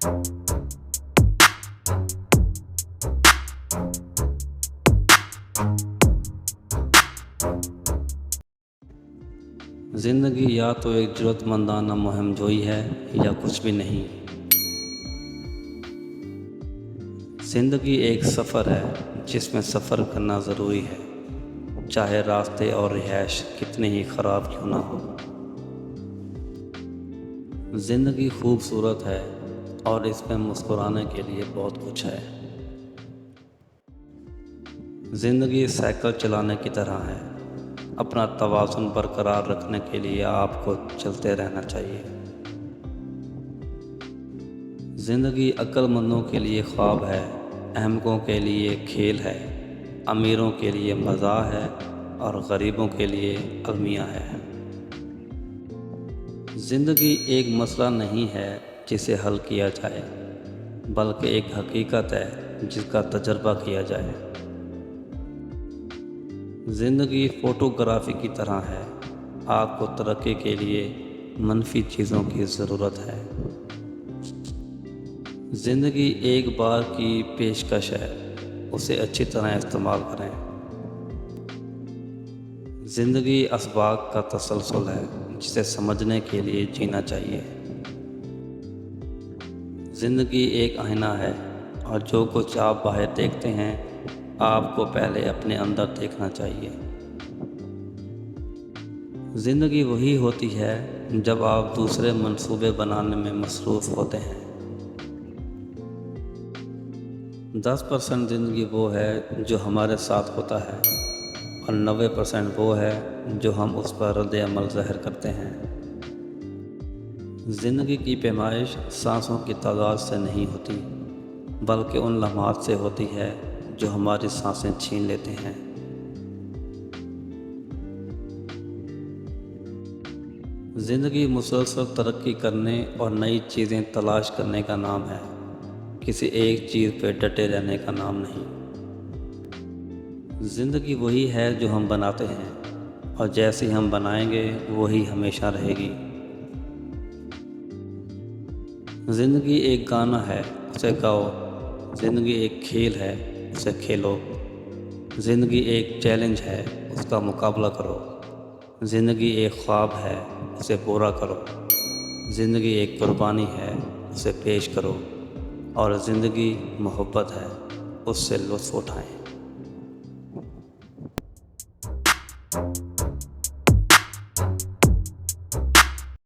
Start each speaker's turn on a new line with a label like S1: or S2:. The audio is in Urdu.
S1: زندگی یا تو ایک ضرورتمندانہ مہم جوئی ہے یا کچھ بھی نہیں۔ زندگی ایک سفر ہے جس میں سفر کرنا ضروری ہے، چاہے راستے اور رہائش کتنے ہی خراب کیوں نہ ہو۔ زندگی خوبصورت ہے اور اس میں مسکرانے کے لیے بہت کچھ ہے۔ زندگی سائیکل چلانے کی طرح ہے، اپنا توازن برقرار رکھنے کے لیے آپ کو چلتے رہنا چاہیے۔ زندگی عقل مندوں کے لیے خواب ہے، احمقوں کے لیے کھیل ہے، امیروں کے لیے مزاح ہے اور غریبوں کے لیے المیہ ہے۔ زندگی ایک مسئلہ نہیں ہے جسے حل کیا جائے، بلکہ ایک حقیقت ہے جس کا تجربہ کیا جائے۔ زندگی فوٹوگرافی کی طرح ہے، آپ کو ترقی کے لیے منفی چیزوں کی ضرورت ہے۔ زندگی ایک بار کی پیشکش ہے، اسے اچھی طرح استعمال کریں۔ زندگی اسباق کا تسلسل ہے جسے سمجھنے کے لیے جینا چاہیے۔ زندگی ایک آئینہ ہے اور جو کچھ آپ باہر دیکھتے ہیں آپ کو پہلے اپنے اندر دیکھنا چاہیے۔ زندگی وہی ہوتی ہے جب آپ دوسرے منصوبے بنانے میں مصروف ہوتے ہیں۔ 10% زندگی وہ ہے جو ہمارے ساتھ ہوتا ہے اور 90% وہ ہے جو ہم اس پر رد عمل ظاہر کرتے ہیں۔ زندگی کی پیمائش سانسوں کی تعداد سے نہیں ہوتی، بلکہ ان لمحات سے ہوتی ہے جو ہماری سانسیں چھین لیتے ہیں۔ زندگی مسلسل ترقی کرنے اور نئی چیزیں تلاش کرنے کا نام ہے، کسی ایک چیز پہ ڈٹے رہنے کا نام نہیں۔ زندگی وہی ہے جو ہم بناتے ہیں اور جیسی ہم بنائیں گے وہی ہمیشہ رہے گی۔ زندگی ایک گانا ہے، اسے گاؤ۔ زندگی ایک کھیل ہے، اسے کھیلو۔ زندگی ایک چیلنج ہے، اس کا مقابلہ کرو۔ زندگی ایک خواب ہے، اسے پورا کرو۔ زندگی ایک قربانی ہے، اسے پیش کرو۔ اور زندگی محبت ہے، اس سے لطف اٹھائیں۔